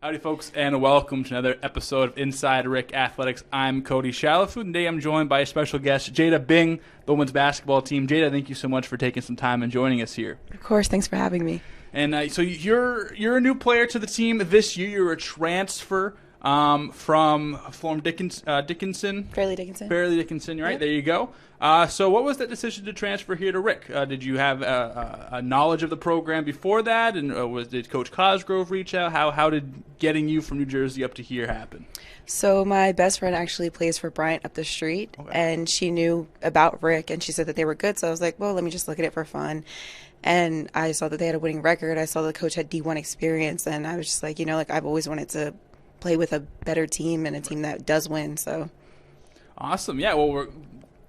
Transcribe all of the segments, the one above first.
Howdy, folks, and welcome to another episode of Inside RIC Athletics. I'm Cody Chalifoux, and today I'm joined by a special guest, Jayda Bing, the women's basketball team. Jayda, thank you so much for taking some time and joining us here. Of course, thanks for having me. And so you're a new player to the team this year. You're a transfer from Dickinson. Fairleigh Dickinson. Fairleigh Dickinson, right? Yep. There you go. So what was that decision to transfer here to RIC? Did you have a knowledge of the program before that? And did Coach Cosgrove reach out? How did getting you from New Jersey up to here happen? So my best friend actually plays for Bryant up the street, and she knew about RIC, and she said that they were good. So I was like, well, let me just look at it for fun. And I saw that they had a winning record. I saw the coach had D1 experience, and I was just like, I've always wanted to play with a better team and a team that does win. So awesome. Yeah, well, we're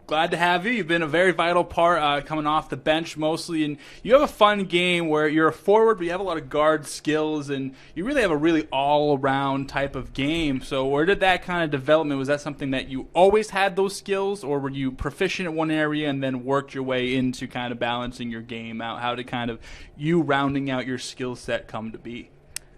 glad to have you. You've been a very vital part coming off the bench mostly, and you have a fun game where you're a forward, but you have a lot of guard skills, and you really have a really all-around type of game. So where did that kind of development, was that something that you always had those skills, or were you proficient in one area and then worked your way into kind of balancing your game out? How did kind of you rounding out your skill set come to be?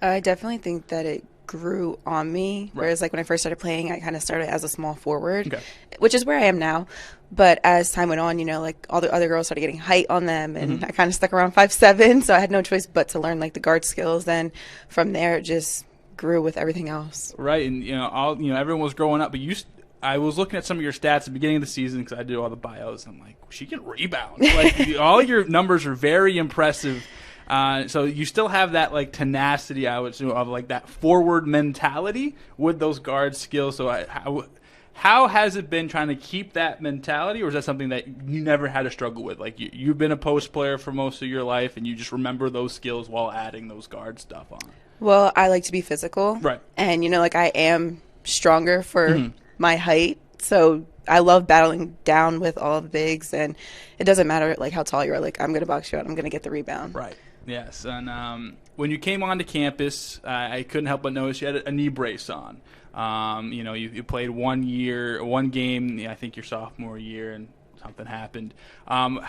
I definitely think that it grew on me, whereas like when I first started playing, I kind of started as a small forward, which is where I am now. But as time went on, like all the other girls started getting height on them, and I kind of stuck around 5'7", so I had no choice but to learn like the guard skills. Then from there, it just grew with everything else. Right, and everyone was growing up, but I was looking at some of your stats at the beginning of the season because I did all the bios. I'm like, she can rebound. Like all your numbers are very impressive. So you still have that like tenacity, I would assume, of like that forward mentality with those guard skills. So how has it been trying to keep that mentality, or is that something that you never had to struggle with? Like you've been a post player for most of your life, and you just remember those skills while adding those guard stuff on. Well, I like to be physical, right? And like I am stronger for my height, so I love battling down with all the bigs, and it doesn't matter like how tall you are. Like I'm gonna box you out, I'm gonna get the rebound. Right. Yes, and when you came onto campus, I couldn't help but notice you had a knee brace on. You played 1 game, I think your sophomore year, and something happened. If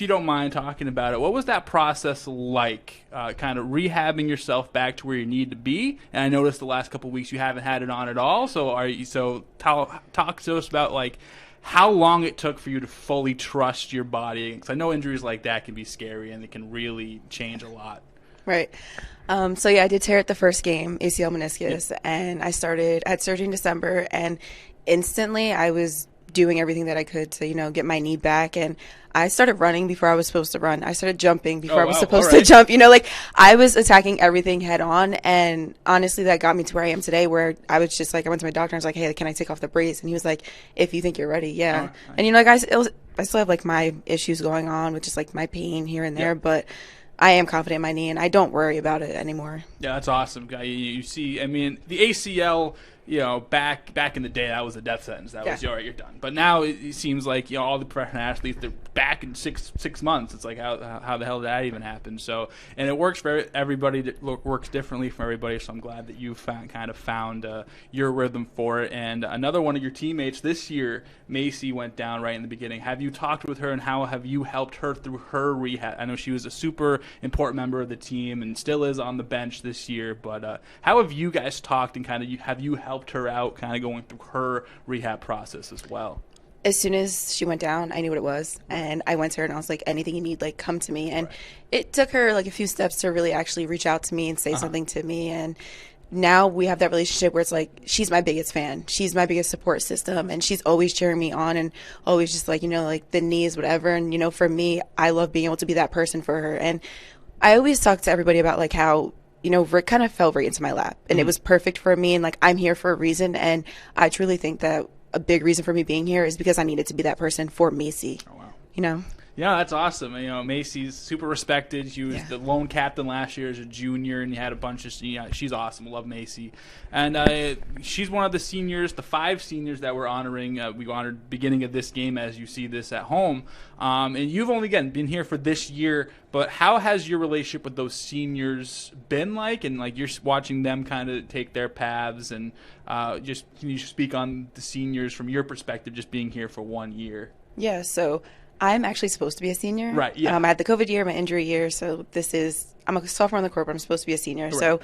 you don't mind talking about it, what was that process like, kind of rehabbing yourself back to where you need to be? And I noticed the last couple of weeks you haven't had it on at all. So talk to us about like how long it took for you to fully trust your body, because I know injuries like that can be scary and it can really change a lot. Right. So I did tear it the first game, ACL meniscus, and I had surgery in December, and instantly I was doing everything that I could to, get my knee back. And I started running before I was supposed to run. I started jumping before I was supposed to jump. I was attacking everything head on. And honestly, that got me to where I am today, where I was just like, I went to my doctor and I was like, hey, can I take off the brace? And he was like, if you think you're ready, yeah. And, I still have like my issues going on with just like my pain here and there, but I am confident in my knee and I don't worry about it anymore. Yeah, that's awesome. You see, I mean, the ACL, back in the day, that was a death sentence. That was, all right, you're done. But now it seems like, all the professional athletes, they're back in six months. It's like, how the hell did that even happen? So, and it works for everybody. That works differently for everybody. So I'm glad that you kind of found your rhythm for it. And another one of your teammates this year, Macy, went down right in the beginning. Have you talked with her, and how have you helped her through her rehab? I know she was a super important member of the team and still is on the bench this year. But how have you guys talked, and kind of have you helped her out kind of going through her rehab process as well? As soon as she went down, I knew what it was, and I went to her and I was like, anything you need, like, come to me. And it took her like a few steps to really actually reach out to me and say something to me. And now we have that relationship where it's like, she's my biggest fan, she's my biggest support system, and she's always cheering me on and always just like, like the knees, whatever. And for me, I love being able to be that person for her. And I always talk to everybody about like how RIC kind of fell right into my lap, and it was perfect for me, and like I'm here for a reason. And I truly think that a big reason for me being here is because I needed to be that person for Macy. Oh, wow. Yeah, that's awesome. Macy's super respected. She was the lone captain last year as a junior, and you had a bunch of. She's awesome. Love Macy, and she's one of the seniors, the 5 seniors that we're honoring. We honored beginning of this game, as you see this at home. And you've only been here for this year, but how has your relationship with those seniors been like? And like you're watching them kind of take their paths, and can you speak on the seniors from your perspective, just being here for 1 year? Yeah. So I'm actually supposed to be a senior. Right, yeah. I had the COVID year, my injury year, so I'm a sophomore on the court, but I'm supposed to be a senior. Right. So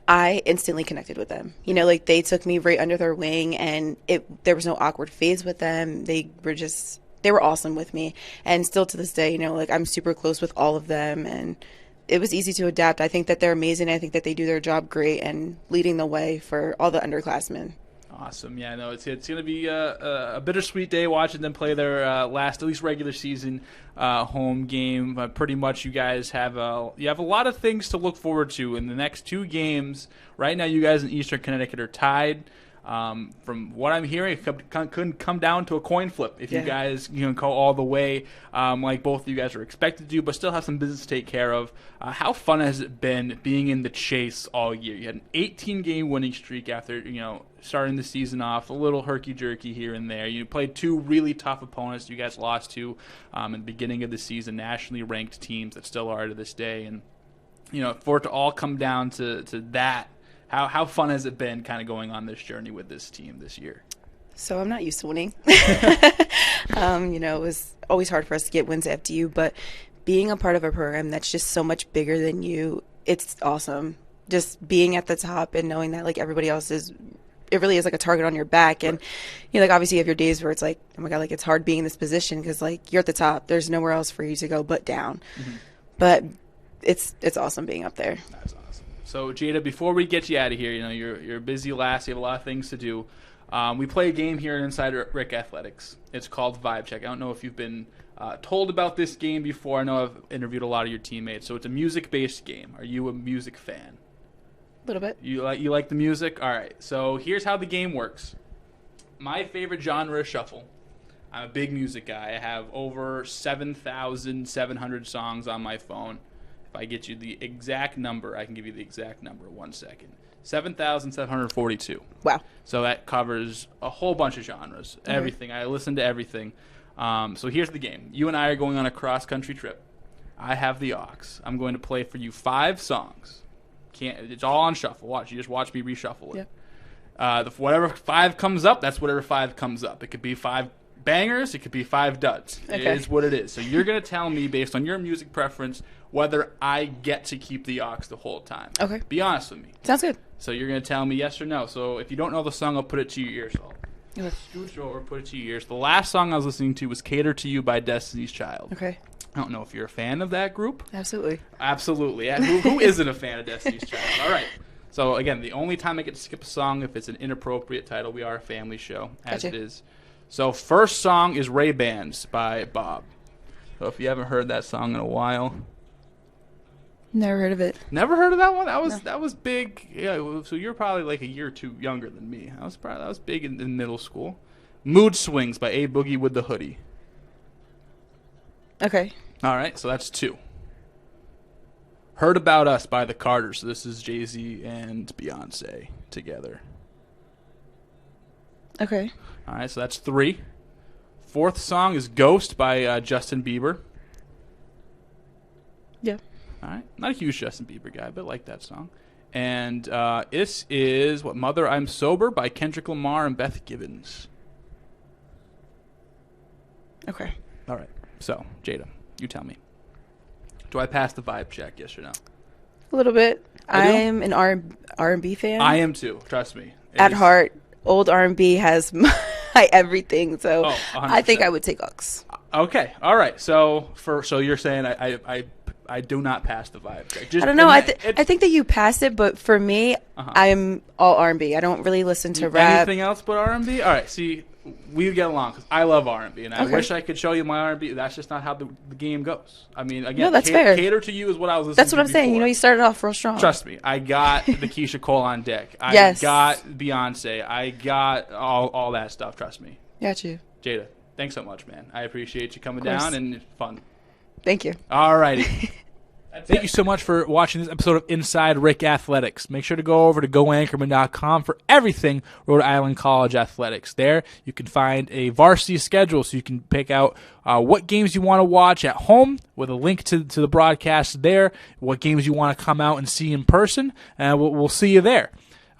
I instantly connected with them. You know, like they took me right under their wing, and there was no awkward phase with them. They were awesome with me. And still to this day, you know, like I'm super close with all of them, and it was easy to adapt. I think that they're amazing. I think that they do their job great and leading the way for all the underclassmen. Awesome. Yeah, no, it's going to be a bittersweet day watching them play their last, at least regular season home game. Pretty much, you guys have a lot of things to look forward to in the next 2 games. Right now, you guys in Eastern Connecticut are tied. From what I'm hearing, it could come down to a coin flip if you guys go all the way like both of you guys are expected to do, but still have some business to take care of. How fun has it been being in the chase all year? You had an 18-game winning streak after starting the season off a little herky-jerky here and there. You played 2 really tough opponents you guys lost to in the beginning of the season, nationally ranked teams that still are to this day, and for it to all come down to that. How fun has it been kind of going on this journey with this team this year? So I'm not used to winning. It was always hard for us to get wins at FDU, but being a part of a program that's just so much bigger than you, it's awesome. Just being at the top and knowing that like everybody else it really is like a target on your back. And like obviously you have your days where it's like, oh my God, like it's hard being in this position because like you're at the top. There's nowhere else for you to go but down. Mm-hmm. But it's awesome being up there. That's awesome. So, Jayda, before we get you out of here, you're a busy lass. You have a lot of things to do. We play a game here inside RIC Athletics. It's called Vibe Check. I don't know if you've been told about this game before. I know I've interviewed a lot of your teammates. So it's a music-based game. Are you a music fan? A little bit. You like the music? All right. So here's how the game works. My favorite genre is shuffle. I'm a big music guy. I have over 7,700 songs on my phone. If I get you the exact number, I can give you the exact number. 1 second. 7,742. Wow. So that covers a whole bunch of genres. Mm-hmm. Everything. I listen to everything. So here's the game. You and I are going on a cross-country trip. I have the aux. I'm going to play for you 5 songs. It's all on shuffle. You just watch me reshuffle it. Yep. Whatever 5 comes up, that's whatever 5 comes up. It could be 5 bangers. It could be 5 duds. Okay. It is what it is. So you're going to tell me, based on your music preference, whether I get to keep the aux the whole time. Okay. Be honest with me. Sounds good. So you're going to tell me yes or no. So if you don't know the song, I'll put it to your ears. So I'll scooch over, put it to your ears. The last song I was listening to was Cater to You by Destiny's Child. Okay. I don't know if you're a fan of that group. Absolutely. Absolutely. Who isn't a fan of Destiny's Child? All right. So, again, the only time I get to skip a song if it's an inappropriate title. We are a family show, as it is. So first song is Ray-Bans by Bob. So if you haven't heard that song in a while. Never heard of it. Never heard of that one? That was big. Yeah, so you're probably like a year or 2 younger than me. That was big in middle school. Mood Swings by A Boogie with the Hoodie. Okay. All right, so that's 2. Heard About Us by the Carters. So this is Jay-Z and Beyonce together. Okay. All right, so that's 3. 4th song is Ghost by Justin Bieber. Yeah. All right. Not a huge Justin Bieber guy, but like that song. And this is Mother I'm Sober by Kendrick Lamar and Beth Gibbons. Okay. All right. So, Jayda, you tell me. Do I pass the vibe check, yes or no? A little bit. I'm an R&B fan. I am too, trust me. At heart, old R&B has my everything, so I think I would take aux. Okay. All right. So you're saying I do not pass the vibe check. I don't know. I think that you passed it, but for me, I'm all R&B. I don't really listen to rap. Anything else but R&B? All right. See, we get along because I love R&B, and I wish I could show you my R&B. That's just not how the game goes. I mean, again, no, that's fair. Cater to You is what I was listening to. That's what I'm saying. You started off real strong. Trust me. I got the Keisha Cole on deck. I got Beyonce. I got all that stuff. Trust me. Got you. Jayda, thanks so much, man. I appreciate you coming down, and it's fun. Thank you. All righty. Thank you so much for watching this episode of Inside RIC Athletics. Make sure to go over to goanchorman.com for everything Rhode Island College athletics. There, you can find a varsity schedule so you can pick out what games you want to watch at home with a link to the broadcast there, what games you want to come out and see in person, and we'll see you there.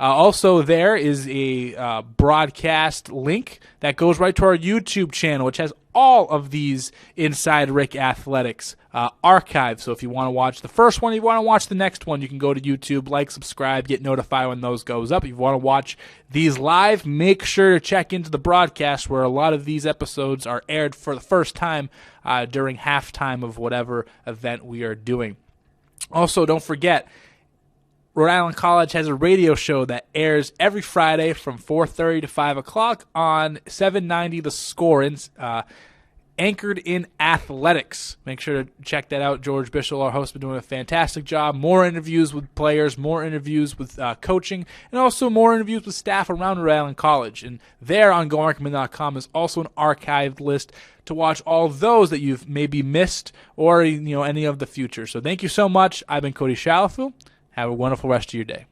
Also, there is a broadcast link that goes right to our YouTube channel, which has all of these Inside RIC Athletics archived. So if you want to watch the first one, you want to watch the next one, you can go to YouTube, like, subscribe, get notified when those goes up. If you want to watch these live, make sure to check into the broadcast where a lot of these episodes are aired for the first time during halftime of whatever event we are doing. Also, don't forget, Rhode Island College has a radio show that airs every Friday from 4:30 to 5 o'clock on 790 The Score, anchored in athletics. Make sure to check that out. George Bishel, our host, has been doing a fantastic job. More interviews with players, more interviews with coaching, and also more interviews with staff around Rhode Island College. And there on GoAnchorwomen.com is also an archived list to watch all those that you've maybe missed or any of the future. So thank you so much. I've been Cody Chalifoux. Have a wonderful rest of your day.